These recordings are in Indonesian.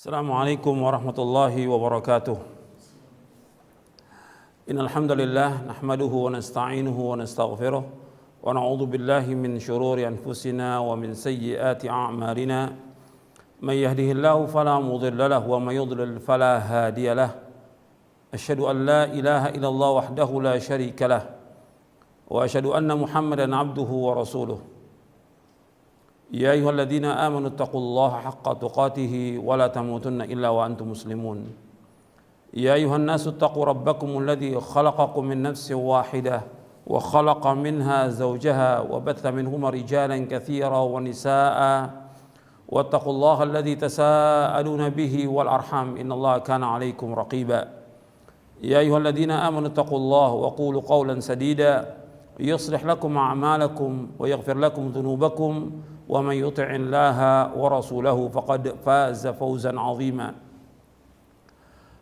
Assalamualaikum warahmatullahi wabarakatuh. Innal hamdalillah nahmaduhu wa nasta'inuhu wa nastaghfiruh wa na'udzu billahi min shururi anfusina wa min sayyiati a'malina. May yahdihillahu fala mudilla lahu wa may yudlil fala hadiya lahu. Asyhadu an la ilaha illallah wahdahu la syarika lah wa asyhadu anna Muhammadan abduhu wa rasuluh. Ya ayyuhalladzina amanu taqullaha haqqa tuqatih wa la tamutunna illa wa antum muslimun. Ya ayyuhan nasu taqu rabbakumul ladzi khalaqakum min nafsin wahidah wa khalaqa minha zawjaha wa batha minhuma rijalan katsiran wa nisaa'a wattaqullaha alladzi tasaaluna bihi wal arham innallaha kana 'alaikum raqiba. Ya ayyuhalladzina amanu taqullaha wa qulu qawlan sadida yuslih lakum a'malakum wa yaghfir lakum dhunubakum wa man yuti'illaha wa rasulahu faqad faza fawzan 'azima.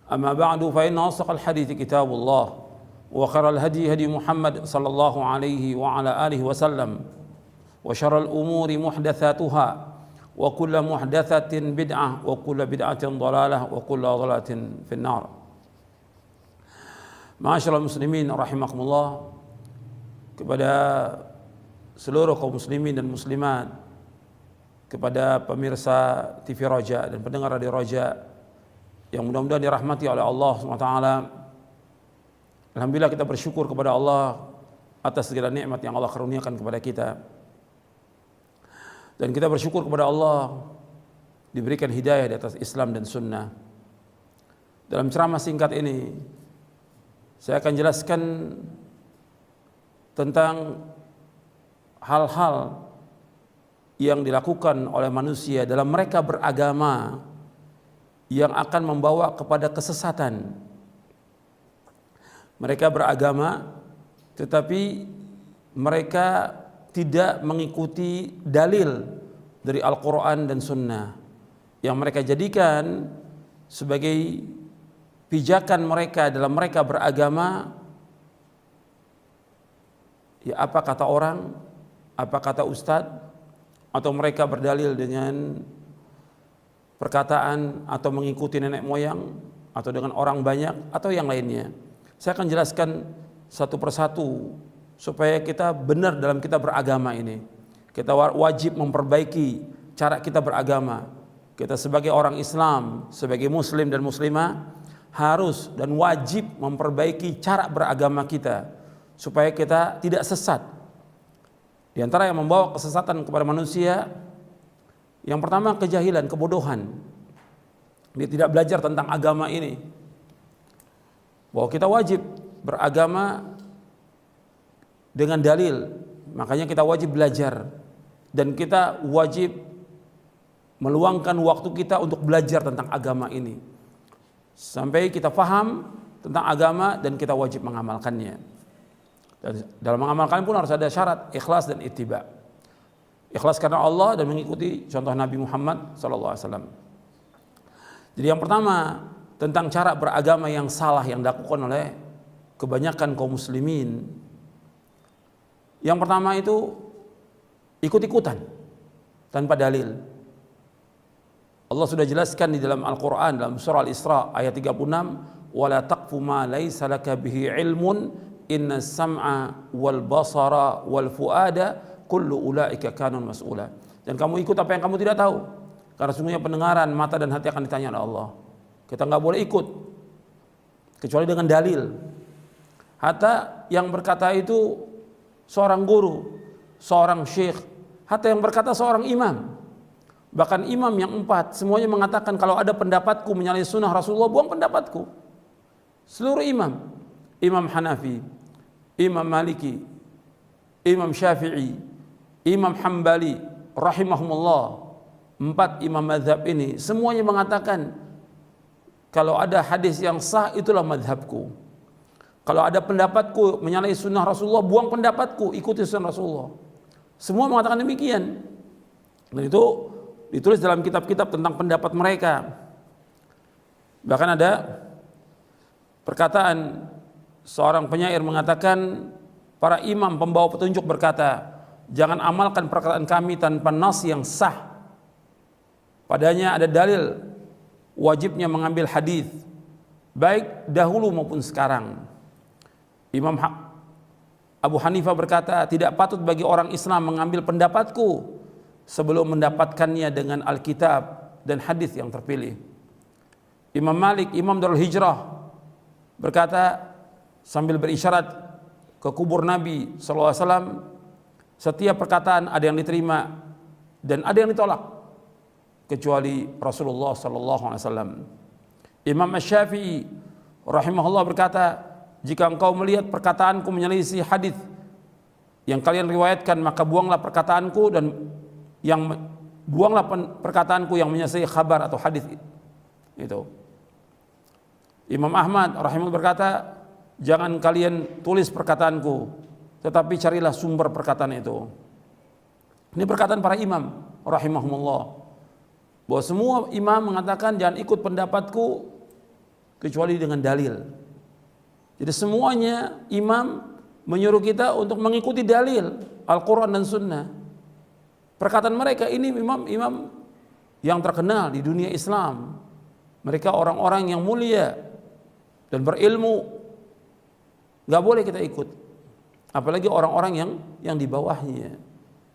Amma ba'du fa inna asdaqal hadithi kitabullah wa khairal hadi hadi Muhammad sallallahu alaihi wa ala alihi wasallam wa syarral umuri muhdatsatuha wa kullu muhdatsatin bid'ah wa kullu bid'atin dhalalah wa kullu dhalalatin finnar. Ma'asyiral muslimin rahimakumullah, kepada seluruh kaum muslimin dan muslimat, kepada pemirsa TV Raja dan pendengar Radio Raja yang mudah-mudahan dirahmati oleh Allah SWT. Alhamdulillah, kita bersyukur kepada Allah atas segala nikmat yang Allah karuniakan kepada kita, dan kita bersyukur kepada Allah diberikan hidayah di atas Islam dan Sunnah. Dalam ceramah singkat ini saya akan jelaskan tentang hal-hal yang dilakukan oleh manusia dalam mereka beragama yang akan membawa kepada kesesatan. Mereka beragama tetapi mereka tidak mengikuti dalil dari Al-Quran dan Sunnah yang mereka jadikan sebagai pijakan mereka dalam mereka beragama. Ya, apa kata orang, apa kata ustadz, atau mereka berdalil dengan perkataan atau mengikuti nenek moyang atau dengan orang banyak atau yang lainnya. Saya akan jelaskan satu persatu supaya kita benar dalam kita beragama ini. Kita wajib memperbaiki cara kita beragama. Kita sebagai orang Islam, sebagai muslim dan muslimah, harus dan wajib memperbaiki cara beragama kita supaya kita tidak sesat. Di antara yang membawa kesesatan kepada manusia, yang pertama kejahilan, kebodohan. Dia tidak belajar tentang agama ini, bahwa kita wajib beragama dengan dalil. Makanya kita wajib belajar, dan kita wajib meluangkan waktu kita untuk belajar tentang agama ini sampai kita faham tentang agama dan kita wajib mengamalkannya. Dan dalam mengamalkan pun harus ada syarat ikhlas dan ittiba. Ikhlas karena Allah dan mengikuti contoh Nabi Muhammad SAW. Jadi yang pertama tentang cara beragama yang salah yang dilakukan oleh kebanyakan kaum muslimin. Yang pertama itu ikut-ikutan tanpa dalil. Allah sudah jelaskan di dalam Al-Quran dalam surah Al-Isra ayat 36, wala taqfu ma laysa laka bihi ilmun inna sam'a wal basara wal fuada kullu ulaika kanun mas'ula. Dan kamu ikut apa yang kamu tidak tahu, karena sungguhnya pendengaran, mata dan hati akan ditanya oleh Allah. Kita nggak boleh ikut kecuali dengan dalil. Hatta yang berkata itu seorang guru, seorang syekh, hatta yang berkata seorang imam, bahkan imam yang 4 semuanya mengatakan kalau ada pendapatku menyalahi sunnah Rasulullah, buang pendapatku. Seluruh imam, Imam Hanafi, Imam Maliki, Imam Syafi'i, Imam Hambali rahimahumullah, 4 imam mazhab ini semuanya mengatakan kalau ada hadis yang sah itulah mazhabku. Kalau ada pendapatku menyalahi sunnah Rasulullah, buang pendapatku, ikuti sunnah Rasulullah. Semua mengatakan demikian. Dan itu ditulis dalam kitab-kitab tentang pendapat mereka. Bahkan ada perkataan seorang penyair mengatakan, para imam pembawa petunjuk berkata, jangan amalkan perkataan kami tanpa nas yang sah. Padanya ada dalil wajibnya mengambil hadis baik dahulu maupun sekarang. Imam Abu Hanifah berkata, tidak patut bagi orang Islam mengambil pendapatku sebelum mendapatkannya dengan Alkitab dan hadis yang terpilih. Imam Malik, Imam Darul Hijrah, berkata sambil berisyarat ke kubur Nabi SAW, setiap perkataan ada yang diterima dan ada yang ditolak kecuali Rasulullah SAW. Imam Asy-Syafi'i rahimahullah berkata, jika engkau melihat perkataanku menyelisih hadis yang kalian riwayatkan, maka buanglah perkataanku dan buanglah perkataanku yang menyelisih khabar atau hadis itu. Imam Ahmad rahimahullah berkata, jangan kalian tulis perkataanku, tetapi carilah sumber perkataan itu. Ini perkataan para imam rahimahumullah, bahwa semua imam mengatakan jangan ikut pendapatku kecuali dengan dalil. Jadi semuanya imam menyuruh kita untuk mengikuti dalil Al-Quran dan Sunnah. Perkataan mereka ini imam-imam yang terkenal di dunia Islam. Mereka orang-orang yang mulia dan berilmu. Gak boleh kita ikut. Apalagi orang-orang yang di bawahnya,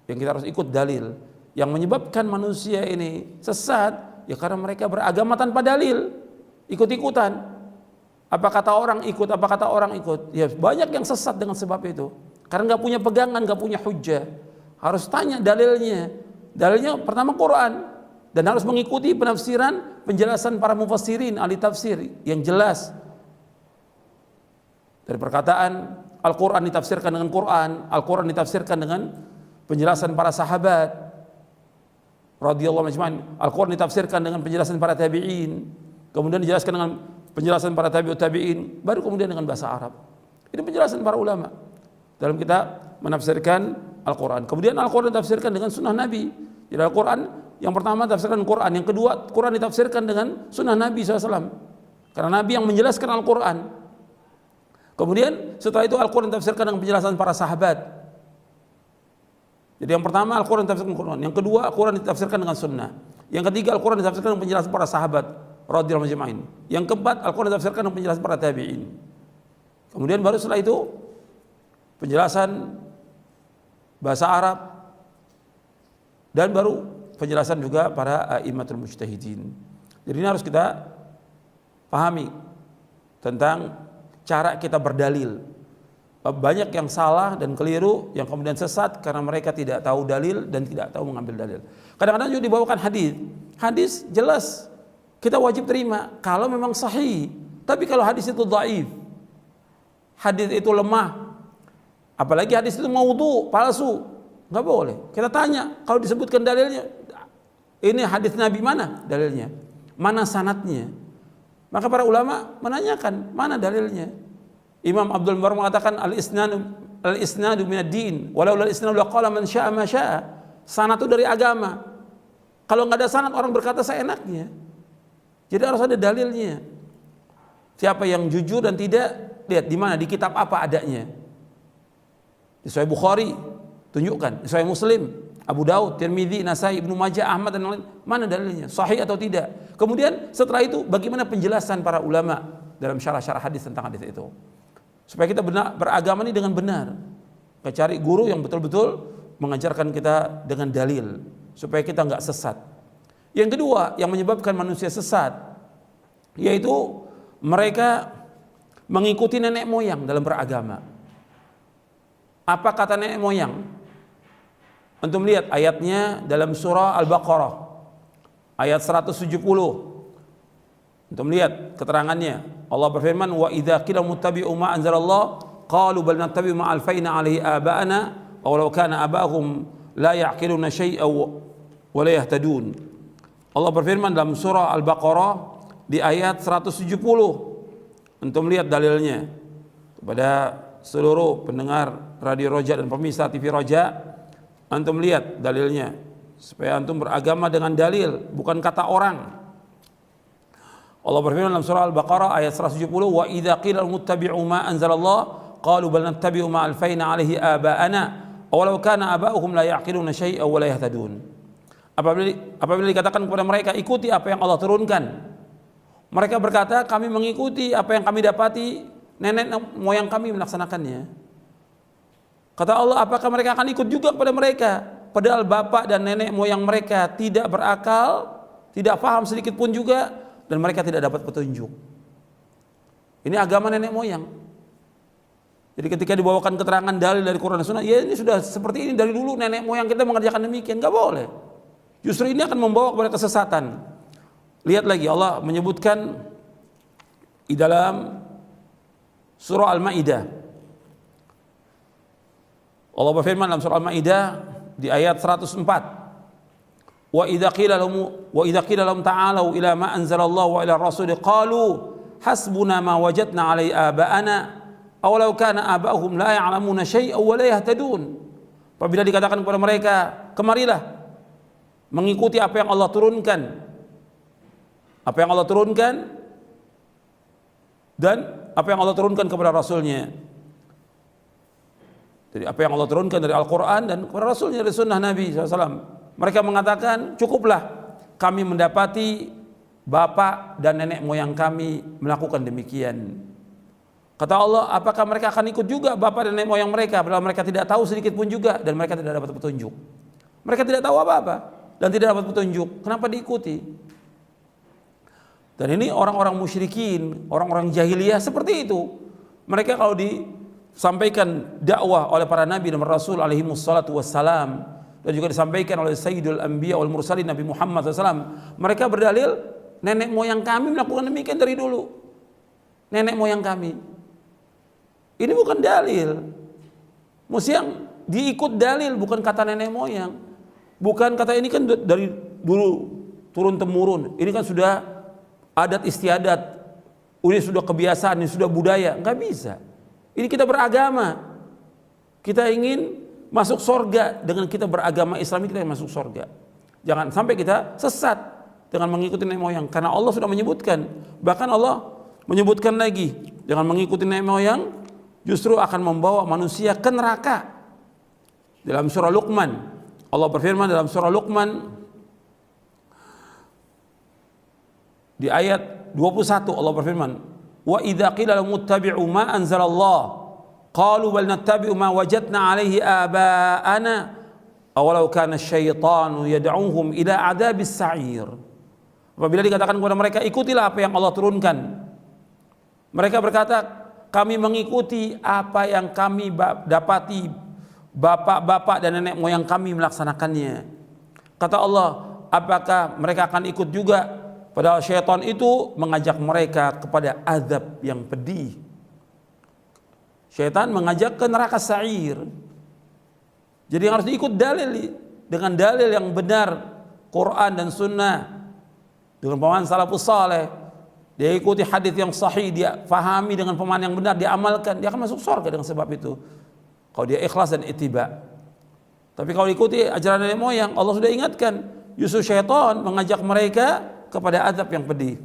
yang kita harus ikut dalil. Yang menyebabkan manusia ini sesat ya karena mereka beragama tanpa dalil, ikut-ikutan. Apa kata orang ikut, apa kata orang ikut. Ya banyak yang sesat dengan sebab itu. Karena gak punya pegangan, gak punya hujjah. Harus tanya dalilnya. Dalilnya pertama Quran. Dan harus mengikuti penafsiran, penjelasan para mufassirin, ahli tafsir yang jelas. Dari perkataan Al-Quran ditafsirkan dengan Quran, Al-Quran ditafsirkan dengan penjelasan para sahabat radhiyallahu anhum. Al-Quran ditafsirkan dengan penjelasan para tabi'in. Kemudian dijelaskan dengan penjelasan para tabi'in, baru kemudian dengan bahasa Arab. Ini penjelasan para ulama dalam kita menafsirkan Al-Quran. Kemudian Al-Quran ditafsirkan dengan sunnah Nabi. Jadi Al-Quran yang pertama tafsirkan Quran, yang kedua Quran ditafsirkan dengan sunnah Nabi SAW. Karena Nabi yang menjelaskan Al-Quran. Kemudian setelah itu Al-Quran ditafsirkan dengan penjelasan para sahabat. Jadi yang pertama Al-Quran ditafsirkan Quran, yang kedua Al-Quran ditafsirkan dengan sunnah, yang ketiga Al-Quran ditafsirkan dengan penjelasan para sahabat radhiyallahu anhum. Yang keempat Al-Quran ditafsirkan dengan penjelasan para tabi'in. Kemudian baru setelah itu penjelasan bahasa Arab dan baru penjelasan juga para a'immatul mujtahidin. Jadi ini harus kita pahami tentang cara kita berdalil. Banyak yang salah dan keliru, yang kemudian sesat karena mereka tidak tahu dalil dan tidak tahu mengambil dalil. Kadang-kadang juga dibawakan hadis. Hadis jelas kita wajib terima kalau memang sahih. Tapi kalau hadis itu dhaif, hadis itu lemah, apalagi hadis itu maudhu, palsu, nggak boleh. Kita tanya, kalau disebutkan dalilnya, ini hadis Nabi mana dalilnya? Mana sanadnya? Maka para ulama menanyakan, mana dalilnya? Imam Abdul Mubarak mengatakan al-isnadu minad din, walau al-isnadu laqala man syaa ma syaa. Sanad itu dari agama. Kalau nggak ada sanad orang berkata seenaknya. Jadi harus ada dalilnya. Siapa yang jujur dan tidak, lihat di mana, di kitab apa adanya. Di Sahih Bukhari tunjukkan, di Sahih Muslim, Abu Daud, Tirmidzi, Nasai, Ibnu Majah, Ahmad dan lain, mana dalilnya, sahih atau tidak. Kemudian setelah itu bagaimana penjelasan para ulama dalam syarah-syarah hadis tentang hadis itu. Supaya kita beragama ini dengan benar. Kita cari guru yang betul-betul mengajarkan kita dengan dalil supaya kita nggak sesat. Yang kedua yang menyebabkan manusia sesat yaitu mereka mengikuti nenek moyang dalam beragama. Apa kata nenek moyang? Antum lihat ayatnya dalam surah Al-Baqarah ayat 170. Antum lihat keterangannya. Allah berfirman, wa idza qila muttabi'u ma anzalallah qalu bal nattabi'u ma alfayna 'alaihi aba'ana aw law kana aba'ahum la ya'qiluna shay'an wa la yahtadun. Allah berfirman dalam surah Al-Baqarah di ayat 170. Antum lihat dalilnya. Kepada seluruh pendengar Radio Roja dan pemirsa TV Roja, antum lihat dalilnya supaya antum beragama dengan dalil, bukan kata orang. Allah berfirman dalam surah Al-Baqarah ayat 170, wa idza qila muttabi'u ma anzalallah qalu bal nattabi'u ma alfayna 'alaihi aba'ana aw law kana aba'uhum la ya'qiluna shay'an wa la yahtadun. Apabila dikatakan kepada mereka ikuti apa yang Allah turunkan, Mereka berkata, kami mengikuti apa yang kami dapati nenek moyang kami melaksanakannya. Kata Allah, apakah mereka akan ikut juga kepada mereka? Padahal bapak dan nenek moyang mereka tidak berakal, tidak paham sedikit pun juga, dan mereka tidak dapat petunjuk. Ini agama nenek moyang. Jadi ketika dibawakan keterangan dalil dari Quran dan Sunnah, ya ini sudah seperti ini dari dulu nenek moyang kita mengerjakan demikian, nggak boleh. Justru ini akan membawa kepada kesesatan. Lihat lagi Allah menyebutkan di dalam surah Al-Maidah. Allah berfirman dalam surah Al-Maidah di ayat 104. Wa idza qila lahum ta'alu ila ma anzalallahu wa ila ar-rasul qalu hasbuna ma wajadna 'alaihi aba'ana aw law kana aba'uhum la ya'lamuna syai'an wa la yahtadun. Apabila dikatakan kepada mereka, kemarilah mengikuti apa yang Allah turunkan. Apa yang Allah turunkan dan apa yang Allah turunkan kepada Rasulnya. Jadi apa yang Allah turunkan dari Al-Quran dan kepada Rasulnya dari Sunnah Nabi SAW. Mereka mengatakan, cukuplah kami mendapati bapak dan nenek moyang kami melakukan demikian. Kata Allah, apakah mereka akan ikut juga bapak dan nenek moyang mereka, padahal mereka tidak tahu sedikit pun juga dan mereka tidak dapat petunjuk. Mereka tidak tahu apa-apa dan tidak dapat petunjuk. Kenapa diikuti? Dan ini orang-orang musyrikin, orang-orang jahiliyah seperti itu. Mereka kalau disampaikan dakwah oleh para nabi dan rasul alaihi wassalatu wassalam, dan juga disampaikan oleh Sayyidul Anbiya wal Mursalin Nabi Muhammad SAW, mereka berdalil nenek moyang kami melakukan demikian dari dulu. Nenek moyang kami. Ini bukan dalil. Mesti yang diikut dalil, bukan kata nenek moyang. Bukan kata ini kan dari dulu turun temurun. Ini kan sudah adat istiadat. Ini sudah kebiasaan, ini sudah budaya. Enggak bisa. Ini kita beragama. Kita ingin masuk surga dengan kita beragama Islam, kita masuk surga. Jangan sampai kita sesat dengan mengikuti nenek moyang, karena Allah sudah menyebutkan. Bahkan Allah menyebutkan lagi, dengan mengikuti nenek moyang justru akan membawa manusia ke neraka. Dalam surah Luqman, Allah berfirman dalam surah Luqman di ayat 21, Allah berfirman, wa idza qila lahum ittabi'u ma anzalallah qalu bal nattabi'u ma wajadna 'alaihi aba'ana awalau kana asyaitanu yad'uhum ila 'adzabis sa'ir. Apabila dikatakan kepada mereka, ikutilah apa yang Allah turunkan, mereka berkata, kami mengikuti apa yang kami dapati bapak-bapak dan nenek moyang kami melaksanakannya. Kata Allah, apakah mereka akan ikut juga? Padahal syaitan itu mengajak mereka kepada azab yang pedih. Syaitan mengajak ke neraka sa'ir. Jadi harus diikut dalil, dengan dalil yang benar, Quran dan Sunnah, dengan pemahaman salafus saleh. Dia ikuti hadis yang sahih, dia fahami dengan pemahaman yang benar, dia amalkan, dia akan masuk surga dengan sebab itu. Kalau dia ikhlas dan ittiba. Tapi kalau ikuti ajaran nenek moyang, Allah sudah ingatkan, justru syaitan mengajak mereka kepada azab yang pedih.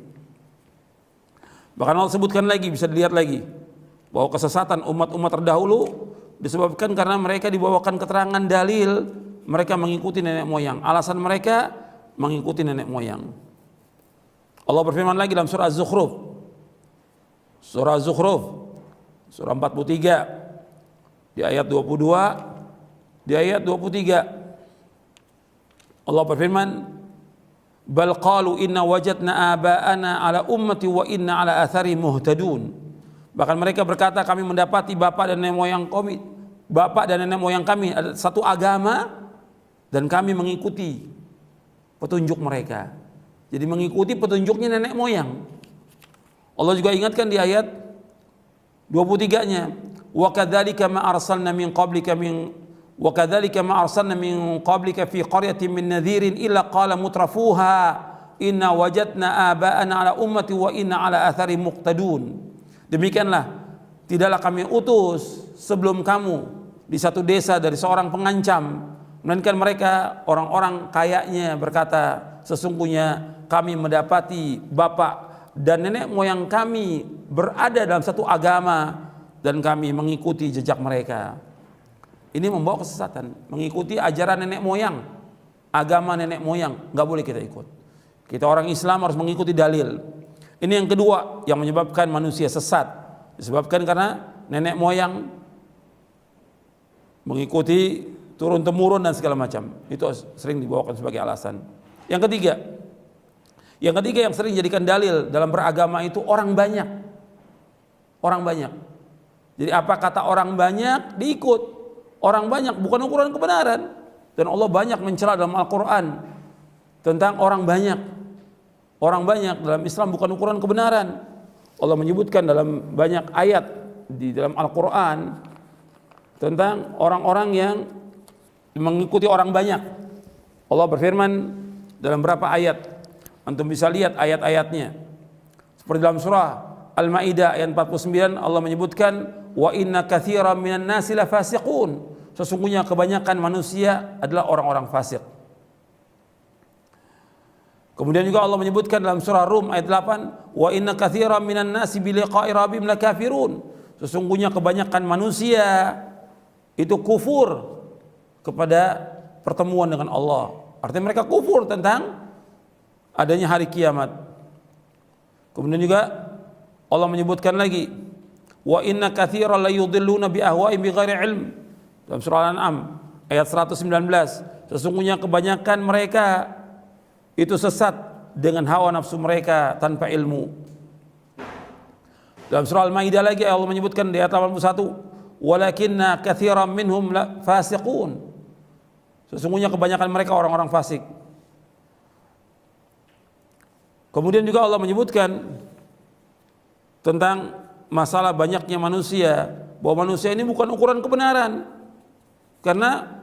Bahkan Allah sebutkan lagi, bisa dilihat lagi, bahwa kesesatan umat-umat terdahulu disebabkan karena mereka dibawakan keterangan dalil, mereka mengikuti nenek moyang. Alasan mereka mengikuti nenek moyang. Allah berfirman lagi dalam surah Az-Zukhruf. Surah Az-Zukhruf, surah 43 di ayat 22, di ayat 23 Allah berfirman, bal qalu inna wajadna aba'ana ala ummati wa inna ala athari muhtadun. Bahkan mereka berkata, kami mendapati bapak dan nenek moyang kami ada satu agama dan kami mengikuti petunjuk mereka. Jadi mengikuti petunjuknya nenek moyang. Allah juga ingatkan di ayat 23-nya, wa kadzalika ma arsalna min qablika fi qaryatin min nadhirin illa qala mutrafuha inna wajadna aba'ana ala ummati wa inna ala athari muqtadun. Demikianlah tidaklah kami utus sebelum kamu di satu desa dari seorang pengancam, melainkan mereka orang-orang kayanya berkata, sesungguhnya kami mendapati bapak dan nenek moyang kami berada dalam satu agama dan kami mengikuti jejak mereka. Ini membawa kesesatan, mengikuti ajaran nenek moyang, agama nenek moyang, nggak boleh kita ikut. Kita orang Islam harus mengikuti dalil. Ini yang kedua yang menyebabkan manusia sesat, disebabkan karena nenek moyang mengikuti turun temurun dan segala macam. Itu sering dibawakan sebagai alasan. Yang ketiga yang sering dijadikan dalil dalam beragama itu orang banyak. Orang banyak. Jadi apa kata orang banyak diikut. Orang banyak bukan ukuran kebenaran. Dan Allah banyak mencela dalam Al-Quran tentang orang banyak. Orang banyak dalam Islam bukan ukuran kebenaran. Allah menyebutkan dalam banyak ayat di dalam Al-Quran tentang orang-orang yang mengikuti orang banyak. Allah berfirman dalam berapa ayat, antum bisa lihat ayat-ayatnya. Seperti dalam surah Al-Maidah ayat 49, Allah menyebutkan wa inna katsiran minan nasi lafasiqun. Sesungguhnya kebanyakan manusia adalah orang-orang fasik. Kemudian juga Allah menyebutkan dalam surah Rum ayat 8, wa inna katsiran minan nasi bi liqa'i rabbihim lakafirun. Sesungguhnya kebanyakan manusia itu kufur kepada pertemuan dengan Allah. Artinya mereka kufur tentang adanya hari kiamat. Kemudian juga Allah menyebutkan lagi, wa inna katsiran la yudhilluna bi ahwa'ihim bighairi ilm. Dalam surah Al-An'am ayat 119, sesungguhnya kebanyakan mereka itu sesat dengan hawa nafsu mereka tanpa ilmu. Dalam surah Al-Maidah lagi Allah menyebutkan di ayat 81, walakinna katsiran minhum fasiqun. Sesungguhnya kebanyakan mereka orang-orang fasik. Kemudian juga Allah menyebutkan tentang masalah banyaknya manusia, bahwa manusia ini bukan ukuran kebenaran. Karena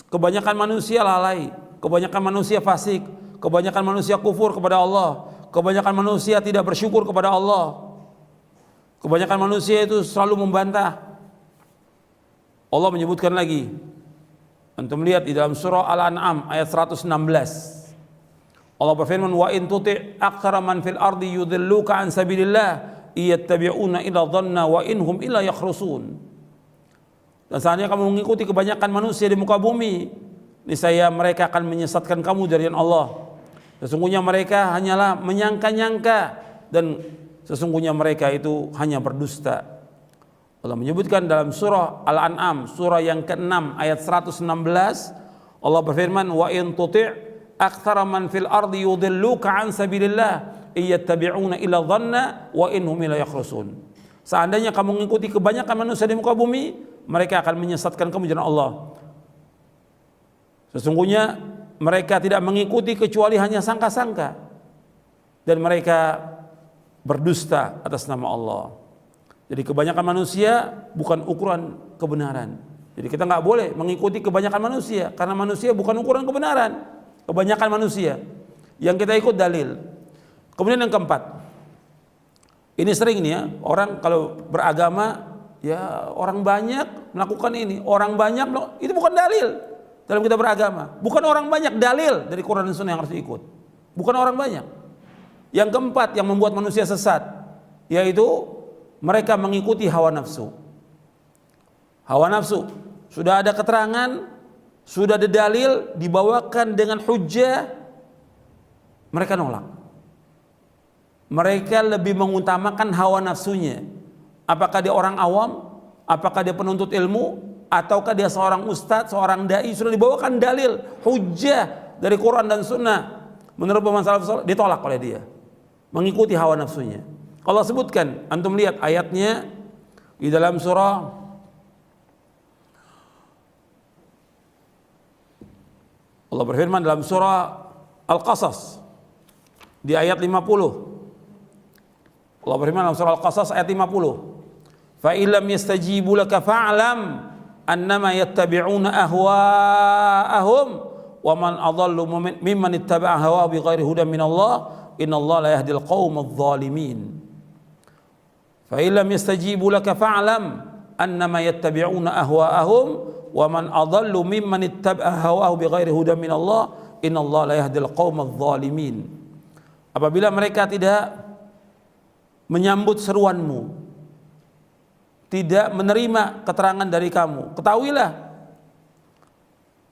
kebanyakan manusia lalai, kebanyakan manusia fasik, kebanyakan manusia kufur kepada Allah, kebanyakan manusia tidak bersyukur kepada Allah. Kebanyakan manusia itu selalu membantah. Allah menyebutkan lagi, antum lihat di dalam surah Al-An'am ayat 116. Allah berfirman, wa in tuti' aktsara man fil ardi yudhilluka an sabilillah iyattabi'una illa dhanna wa inhum illa yakhrusun. Dan seandainya kamu mengikuti kebanyakan manusia di muka bumi, niscaya mereka akan menyesatkan kamu dari Allah. Sesungguhnya mereka hanyalah menyangka-nyangka dan sesungguhnya mereka itu hanya berdusta. Allah menyebutkan dalam surah Al-An'am, surah yang ke-6 ayat 116, Allah berfirman, wa in tuti' aktsara man fil ardi yudhilluka an sabilillah iyattabi'una illa dhanna wa inhum la yakhrusun. Seandainya kamu mengikuti kebanyakan manusia di muka bumi, mereka akan menyesatkan kamu dari Allah. Sesungguhnya mereka tidak mengikuti kecuali hanya sangka-sangka, dan mereka berdusta atas nama Allah. Jadi kebanyakan manusia bukan ukuran kebenaran. Jadi kita nggak boleh mengikuti kebanyakan manusia, karena manusia bukan ukuran kebenaran. Kebanyakan manusia yang kita ikut dalil. Kemudian yang keempat, ini sering nih ya, orang kalau beragama ya orang banyak melakukan ini, orang banyak itu bukan dalil dalam kita beragama. Bukan orang banyak dalil dari Quran dan Sunnah yang harus diikut. Bukan orang banyak. Yang keempat yang membuat manusia sesat, yaitu mereka mengikuti hawa nafsu. Hawa nafsu sudah ada keterangan, sudah ada dalil, dibawakan dengan hujjah, mereka nolak. Mereka lebih mengutamakan hawa nafsunya. Apakah dia orang awam, apakah dia penuntut ilmu, ataukah dia seorang ustadz, seorang dai, sudah dibawakan dalil, hujjah dari Quran dan Sunnah, menurut pemahaman salaf saleh, ditolak oleh dia, mengikuti hawa nafsunya. Allah sebutkan, antum lihat ayatnya di dalam surah Allah berfirman dalam surah Al-Qasas di ayat 50. Allah berfirman dalam surah Al-Qasas ayat 50. Fa illam yastajibu laka fa'lam annama yattabi'una ahwa'ahum wa man adallu mimman ittaba'a hawa bighairi hudan minallah innallaha la yahdil qaumadh dhalimin. Fa illam yastajibu laka fa'lam annama yattabi'una ahwa'ahum wa man adallu mimman ittaba'a hawahu bighairi hudan minallah innallaha la yahdil qaumadh dhalimin. Apabila mereka tidak menyambut seruanmu, tidak menerima keterangan dari kamu, ketahuilah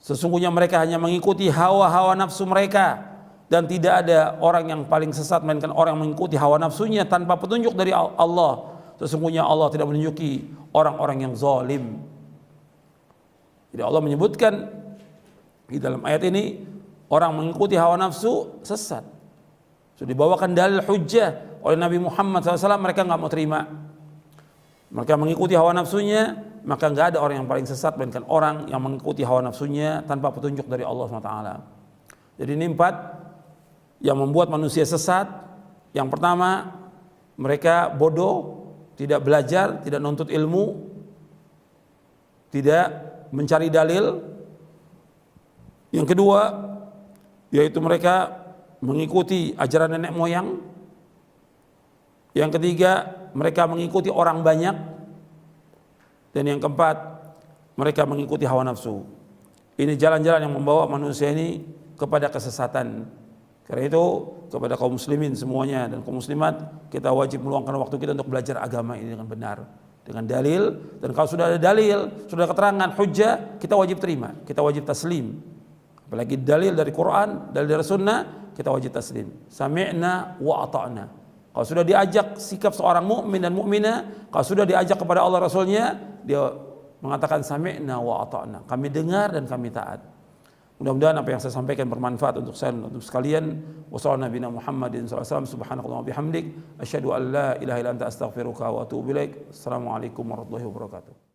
sesungguhnya mereka hanya mengikuti hawa-hawa nafsu mereka, dan tidak ada orang yang paling sesat melainkan orang yang mengikuti hawa nafsunya tanpa petunjuk dari Allah. Sesungguhnya Allah tidak menunjuki orang-orang yang zalim. Jadi Allah menyebutkan di dalam ayat ini orang mengikuti hawa nafsu sesat. Sudah dibawakan dalil hujjah oleh Nabi Muhammad SAW, mereka nggak mau terima. Mereka mengikuti hawa nafsunya, maka nggak ada orang yang paling sesat melainkan orang yang mengikuti hawa nafsunya tanpa petunjuk dari Allah SWT. Jadi ini 4 yang membuat manusia sesat. Yang pertama, mereka bodoh, tidak belajar, tidak nuntut ilmu, tidak mencari dalil. Yang kedua, yaitu mereka mengikuti ajaran nenek moyang. Yang ketiga, mereka mengikuti orang banyak. Dan yang keempat, mereka mengikuti hawa nafsu. Ini jalan-jalan yang membawa manusia ini kepada kesesatan. Karena itu kepada kaum muslimin semuanya dan kaum muslimat, kita wajib meluangkan waktu kita untuk belajar agama ini dengan benar, dengan dalil. Dan kalau sudah ada dalil, sudah ada keterangan hujjah, kita wajib terima, kita wajib taslim. Apalagi dalil dari Quran, dalil dari Sunnah, kita wajib taslim. Sami'na wa ata'na. Kalau sudah diajak sikap seorang mukmin dan mukminah, kalau sudah diajak kepada Allah Rasulnya, dia mengatakan sami'na wa ata'na. Kami dengar dan kami taat. Mudah-mudahan apa yang saya sampaikan bermanfaat untuk saya dan untuk sekalian. Wassalamualaikum warahmatullahi wabarakatuh. Subhanakallahumma wa bihamdik, asyhadu an la ilaha illa anta astaghfiruka wa atubu ilaik. Assalamualaikum warahmatullahi wabarakatuh.